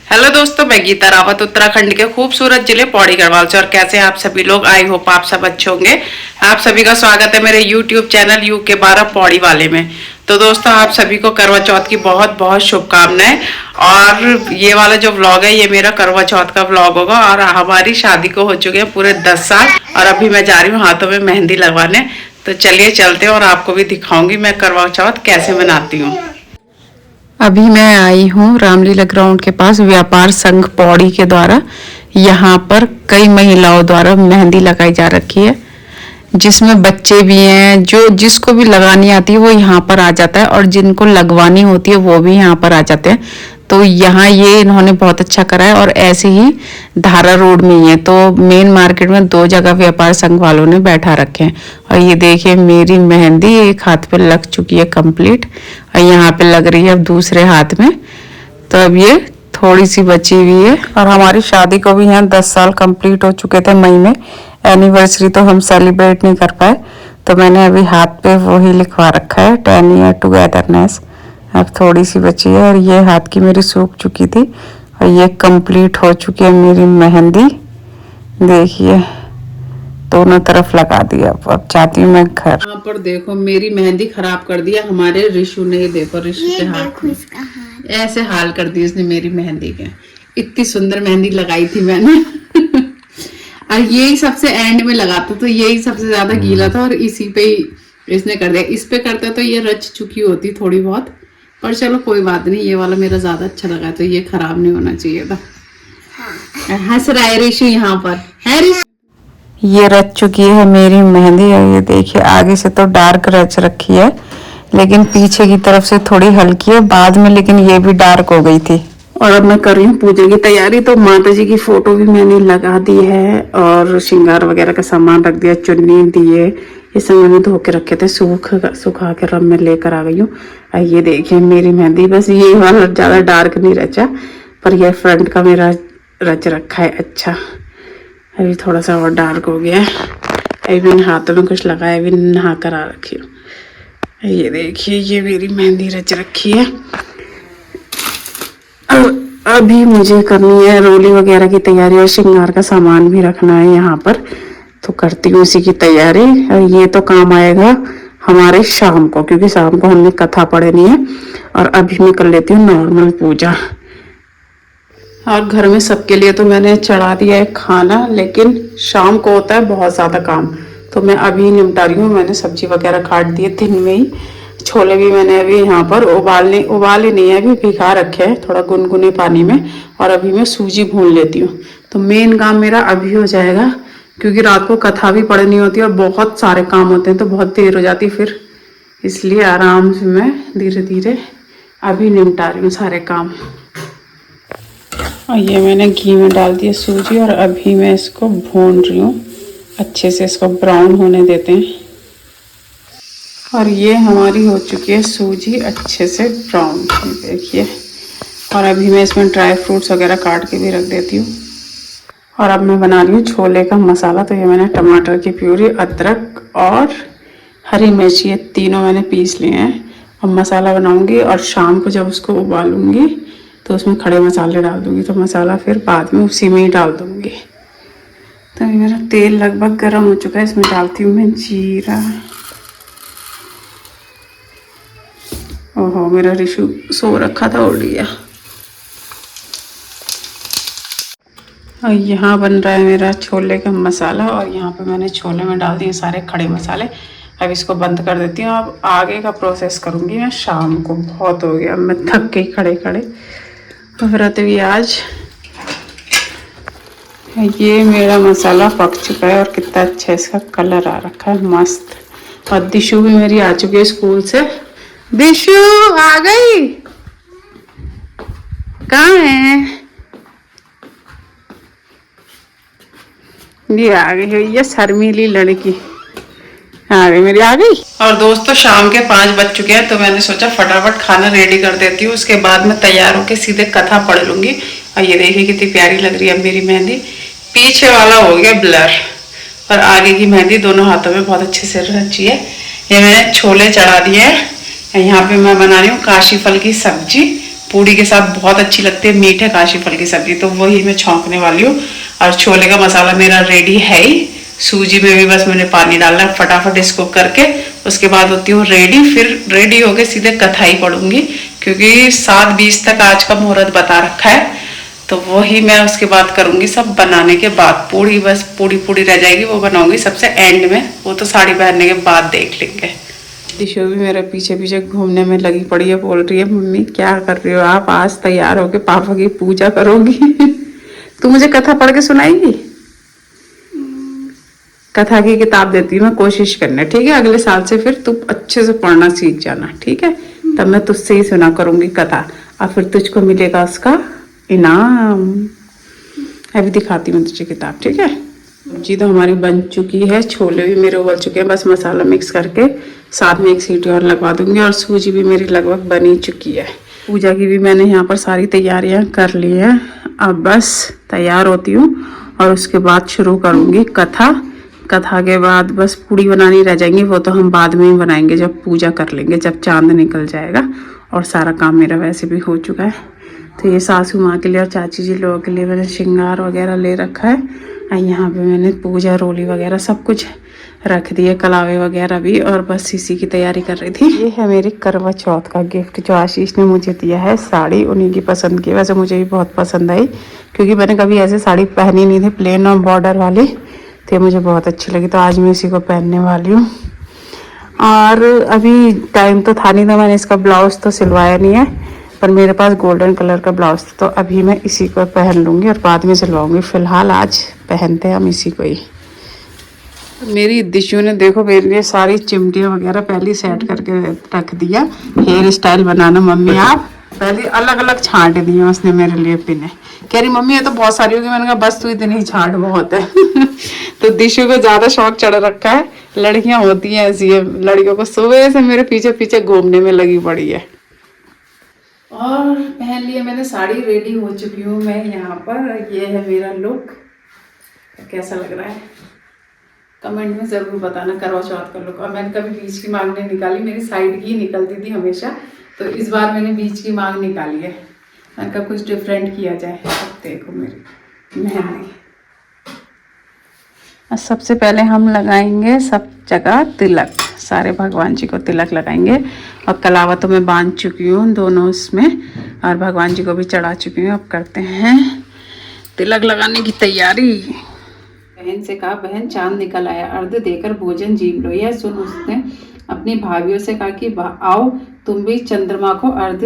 Hello दोस्तों, मैं गीता रावत उत्तराखंड के खूबसूरत जिले पौड़ी गढ़वाल से। और कैसे आप सभी लोग, आई होप आप सब अच्छे होंगे। आप सभी का स्वागत है मेरे यूट्यूब चैनल UK 12 पौड़ी वाले में। तो दोस्तों, आप सभी को करवा चौथ की बहुत बहुत शुभकामनाएं। और ये वाला जो व्लॉग है, ये मेरा करवा चौथ का व्लॉग होगा। और हमारी शादी को हो चुके हैं पूरे 10 साल और अभी मैं जा रही हूँ हाथों में मेहंदी लगवाने। तो चलिए चलते हैं और आपको भी दिखाऊंगी मैं करवा चौथ कैसे मनाती हूँ। अभी मैं आई हूँ रामलीला ग्राउंड के पास व्यापार संघ पौड़ी के द्वारा। यहाँ पर कई महिलाओं द्वारा मेहंदी लगाई जा रखी है, जिसमें बच्चे भी हैं। जो जिसको भी लगानी आती है वो यहाँ पर आ जाता है और जिनको लगवानी होती है वो भी यहाँ पर आ जाते हैं। तो यहाँ ये इन्होंने बहुत अच्छा करा है। और ऐसे ही धारा रोड में ही है, तो मेन मार्केट में 2 जगह व्यापार संघ वालों ने बैठा रखे हैं। और ये देखिए मेरी मेहंदी एक हाथ पे लग चुकी है कंप्लीट, और यहाँ पे लग रही है अब दूसरे हाथ में। तो अब ये थोड़ी सी बची हुई है। और हमारी शादी को भी यहाँ 10 साल कंप्लीट हो चुके थे मई में। एनिवर्सरी तो हम सेलिब्रेट नहीं कर पाए, तो मैंने अभी हाथ पे वही लिखवा रखा है 10 ईयर टुगेदरनेस। अब थोड़ी सी बची है और ये हाथ की मेरी सूख चुकी थी और ये कंप्लीट हो चुकी है मेरी मेहंदी। देखिए दोनों तरफ लगा दिया। अब चाहती हूँ मैं घर। यहाँ पर देखो मेरी मेहंदी खराब कर दिया हमारे रिशु ने। देखो रिशु के हाथ ऐसे हाल कर दी इसने मेरी मेहंदी के। इतनी सुंदर मेहंदी लगाई थी मैंने और यही सबसे एंड में लगाता, तो यही सबसे ज्यादा गीला था और इसी पे ही इसने कर दिया। इस पे करता तो ये रच चुकी होती थोड़ी बहुत, पर चलो कोई बात नहीं। ये वाला मेरा ज्यादा अच्छा लगा, तो ये खराब नहीं होना चाहिए था। हंस रहा है रिशु यहाँ पर, है रिशु। ये रच चुकी है मेरी मेहंदी। और ये देखिए आगे से तो डार्क रच रखी है, लेकिन पीछे की तरफ से थोड़ी हल्की है बाद में, लेकिन ये भी डार्क हो गई थी। और अब मैं कर रही हूँ पूजा की तैयारी। तो माता जी की फोटो भी मैंने लगा दी है और श्रृंगार वगैरह का सामान रख दिया। चुन्नी दिए ये सब मैंने धो के रखे थे, सुखा के रब में लेकर आ गई हूँ। ये देखिए मेरी मेहंदी। बस ये वाला ज्यादा डार्क नहीं रचा, पर यह फ्रंट का मेरा रच रखा है अच्छा। अभी थोड़ा सा और डार्क हो गया है। अभी मैंने हाथों में कुछ लगाया, अभी नहा कर आ रखी हूँ। ये देखिए ये मेरी मेहंदी रच रखी है। अभी मुझे करनी है रोली वगैरह की तैयारी और श्रृंगार का सामान भी रखना है यहाँ पर, तो करती हूँ इसी की तैयारी। और ये तो काम आएगा हमारे शाम को, क्योंकि शाम को हमने कथा पढ़नी है। और अभी मैं कर लेती हूँ नॉर्मल पूजा। और घर में सबके लिए तो मैंने चढ़ा दिया है खाना, लेकिन शाम को होता है बहुत ज़्यादा काम, तो मैं अभी निपटा रही हूँ। मैंने सब्जी वगैरह काट दी दिन में ही। छोले भी मैंने अभी यहाँ पर उबाले नहीं है, अभी भिगा रखे हैं थोड़ा गुनगुने पानी में। और अभी मैं सूजी भून लेती हूँ, तो मेन काम मेरा अभी हो जाएगा, क्योंकि रात को कथा भी पढ़नी होती है और बहुत सारे काम होते हैं, तो बहुत देर हो जाती फिर। इसलिए आराम से मैं धीरे धीरे अभी निपटा रही हूँ सारे काम। और ये मैंने घी में डाल दिया सूजी, और अभी मैं इसको भून रही हूँ अच्छे से। इसको ब्राउन होने देते हैं। और ये हमारी हो चुकी है सूजी अच्छे से ब्राउन, देखिए। और अभी मैं इसमें ड्राई फ्रूट्स वगैरह काट के भी रख देती हूँ। और अब मैं बना रही हूँ छोले का मसाला। तो ये मैंने टमाटर की प्यूरी, अदरक और हरी मिर्ची, ये तीनों मैंने पीस लिए हैं। अब मसाला बनाऊंगी और शाम को जब उसको उबालूंगी तो उसमें खड़े मसाले डाल दूंगी, तो मसाला फिर बाद में उसी में ही डाल दूंगी। तो मेरा तेल लगभग गर्म हो चुका है, इसमें डालती हूँ मैं जीरा। ओहो मेरा रिशु सो रखा था, उड़ गया। और यहाँ बन रहा है मेरा छोले का मसाला, और यहाँ पे मैंने छोले में डाल दिए सारे खड़े मसाले। अब इसको बंद कर देती हूँ। अब आगे का प्रोसेस करूँगी मैं शाम को। बहुत हो गया, मैं थक गई खड़े खड़े। तो व्रत भी आज। ये मेरा मसाला पक चुका है और कितना अच्छा इसका कलर आ रखा है, मस्त। और दिशु भी मेरी आ चुकी है स्कूल से। दिशु आ गई, कहाँ है? ये आ गई है, ये शर्मीली लड़की आ गई मेरी, आ गई। और दोस्तों शाम के 5 बज चुके हैं, तो मैंने सोचा फटाफट खाना रेडी कर देती हूँ, उसके बाद मैं तैयार होकर सीधे कथा पढ़ लूंगी। और ये देखिए कितनी प्यारी लग रही है मेरी मेहंदी। पीछे वाला हो गया ब्लर, पर आगे की मेहंदी दोनों हाथों में बहुत अच्छे से रची है। ये मैंने छोले चढ़ा दिए हैं। यहाँ पे मैं बना रही हूँ काशी फल की सब्जी पूड़ी के साथ बहुत अच्छी लगती है मीठे काशी फल की सब्जी, तो वही मैं छौंकने वाली हूँ। और छोले का मसाला मेरा रेडी है ही। सूजी में भी बस मैंने पानी डालना है, फटाफट इसको करके उसके बाद होती हूँ रेडी। फिर रेडी होके सीधे कथाई पढ़ूंगी, क्योंकि 7:20 तक आज का मुहूर्त बता रखा है। तो वही मैं उसके बाद करूंगी सब बनाने के बाद। पूड़ी बस पूड़ी रह जाएगी, वो बनाऊंगी सबसे एंड में, वो तो साड़ी पहनने के बाद देख लेंगे। दिशो भी मेरे पीछे पीछे घूमने में लगी पड़ी है, बोल रही है मम्मी क्या कर रही हो आप, आज तैयार होके पापा की पूजा करोगी। तू मुझे कथा पढ़ के सुनाएगी? कथा की किताब देती हूँ मैं, कोशिश करना ठीक है। अगले साल से फिर तू अच्छे से पढ़ना सीख जाना, ठीक है? तब मैं तुझसे ही सुना करूंगी कथा, और फिर तुझको मिलेगा उसका इनाम। अभी दिखाती हूँ तुझे किताब, ठीक है? सब्जी तो हमारी बन चुकी है, छोले भी मेरे उबल चुके हैं, बस मसाला मिक्स करके साथ में एक सीटी और लगवा दूंगी। और सूजी भी मेरी लगभग बनी चुकी है। पूजा की भी मैंने यहाँ पर सारी तैयारियां कर ली है, अब बस तैयार होती हूँ और उसके बाद शुरू करूँगी कथा। कथा के बाद बस पूड़ी बनानी रह जाएंगी, वो तो हम बाद में ही बनाएंगे जब पूजा कर लेंगे, जब चांद निकल जाएगा। और सारा काम मेरा वैसे भी हो चुका है। तो ये सासू माँ के लिए और चाची जी लोगों के लिए मैंने श्रृंगार वगैरह ले रखा है। और यहाँ पे मैंने पूजा रोली वगैरह सब कुछ रख दिए, कलावे वगैरह भी, और बस इसी की तैयारी कर रही थी। ये है मेरी करवा चौथ का गिफ्ट जो आशीष ने मुझे दिया है, साड़ी उन्हीं की पसंद की। वैसे मुझे भी बहुत पसंद आई, क्योंकि मैंने कभी ऐसे साड़ी पहनी नहीं थी, प्लेन और बॉर्डर वाली, तो ये मुझे बहुत अच्छी लगी। तो आज मैं इसी को पहनने वाली हूँ। और अभी टाइम तो था नहीं, तो मैंने इसका ब्लाउज तो सिलवाया नहीं है, पर मेरे पास गोल्डन कलर का ब्लाउज था, तो अभी मैं इसी को पहन लूँगी और बाद में सिलवाऊंगी। फिलहाल आज पहनते हैं हम इसी को ही। मेरी दिशु ने देखो मेरे लिए सारी चिमटियाँ वगैरह पहले सेट करके रख दिया। हेयर स्टाइल बनाना मम्मी आप, पहले अलग अलग छांट दिए उसने मेरे लिए पिने। कह रही मम्मी ये तो बहुत सारी होगी, मैंने कहा बस तू इतनी ही छांट बहुत है। तो दिशु को ज्यादा शौक चढ़ रखा है। लड़कियां होती हैं ऐसी है, लड़कियों को सुबह से मेरे पीछे पीछे घूमने में लगी पड़ी है। और पहन लिया मैंने साड़ी, रेडी हो चुकी हूँ मैं यहाँ पर। ये है मेरा लुक, कैसा लग रहा है कमेंट में ज़रूर बताना, करवा चौथ का लुक। और मैंने कभी बीच की मांग नहीं निकाली, मेरी साइड की निकलती थी हमेशा, तो इस बार मैंने बीच की मांग निकाली है। मैंने कहा कुछ डिफरेंट किया जाए। अब देखो मेरी मेहंदी। सबसे पहले हम लगाएंगे सब जगह तिलक, सारे भगवान जी को तिलक लगाएंगे। और कलावा तो मैं बांध चुकी हूँ दोनों इसमें, और भगवान जी को भी चढ़ा चुकी हूँ। अब करते हैं तिलक लगाने की तैयारी। बहन से कहा बहन चांद निकल आया, अर्ध देकर भोजन जीव लो। यह सुन उसने अपनी भाभियों से कहा कि आओ तुम भी चंद्रमा को अर्ध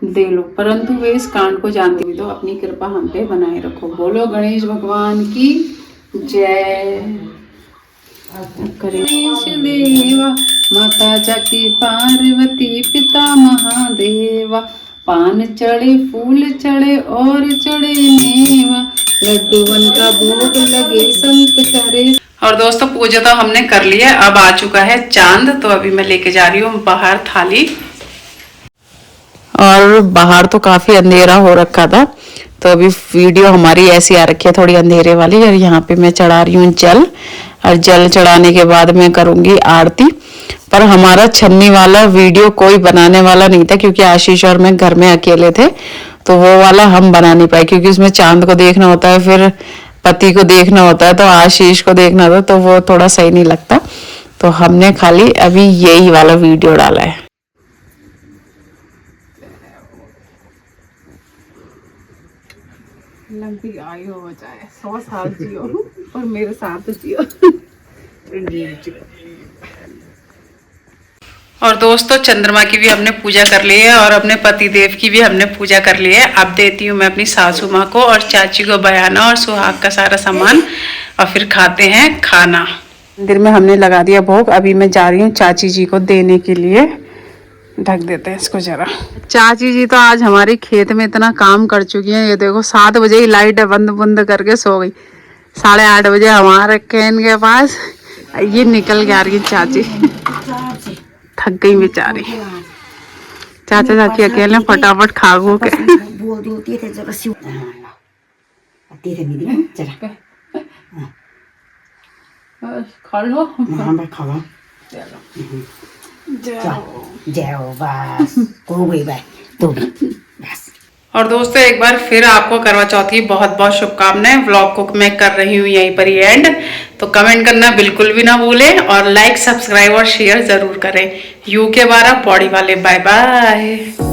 दे लो, परंतु वे इस कांड को जानती हुई तो अपनी कृपा हम पे बनाए रखो। बोलो गणेश भगवान की जय। गणेश देवा माता जाकी पार्वती पिता महादेवा, पान चढ़े फूल चढ़े और चढ़े मेवा, लड्डू बन का भोग लगे संत करे। और दोस्तों पूजा तो हमने कर ली है, अब आ चुका है चांद। तो अभी मैं लेके जा रही हूँ बाहर थाली। और बाहर तो काफी अंधेरा हो रखा था, तो अभी वीडियो हमारी ऐसी आ रखी है थोड़ी अंधेरे वाली। और यहाँ पे मैं चढ़ा रही हूँ जल, और जल चढ़ाने के बाद मैं करूँगी आरती। पर हमारा छन्नी वाला वीडियो कोई बनाने वाला नहीं था, क्योंकि आशीष और मैं घर में अकेले थे, तो वो वाला हम बना नहीं पाए, क्योंकि उसमें चांद को देखना होता है, फिर पति को देखना होता है, तो आशीष को देखना था, तो वो थोड़ा सही नहीं लगता। तो हमने खाली अभी यही वाला वीडियो डाला है। लंबी आयु हो जाए, 100 साल जियो और मेरे साथ जियो। और दोस्तों चंद्रमा की भी हमने पूजा कर ली है, और अपने पति देव की भी हमने पूजा कर ली है। अब देती हूँ मैं अपनी सासू माँ को और चाची को बयाना और सुहाग का सारा सामान, और फिर खाते हैं खाना। मंदिर में हमने लगा दिया भोग, अभी मैं जा रही हूँ चाची जी को देने के लिए। ढक देते हैं इसको जरा। चाची जी तो आज हमारी खेत में इतना काम कर चुकी हैं, ये देखो 7 बजे ही लाइट बंद बंद करके सो गई, 8:30 बजे हमारे कैन के पास ये निकल के आ रही है चाची। थक गई बेचारी। चाचा चाची अकेले फटाफट खा गो के। खा लो। खा लो। जाओ बस, हो गई भाई तो भी और दोस्तों एक बार फिर आपको करवा चौथ की बहुत बहुत शुभकामनाएं। व्लॉग को मैं कर रही हूँ यहीं पर ही एंड। तो कमेंट करना बिल्कुल भी ना भूलें और लाइक सब्सक्राइब और शेयर जरूर करें। UK 12 पौड़ी वाले, बाय बाय।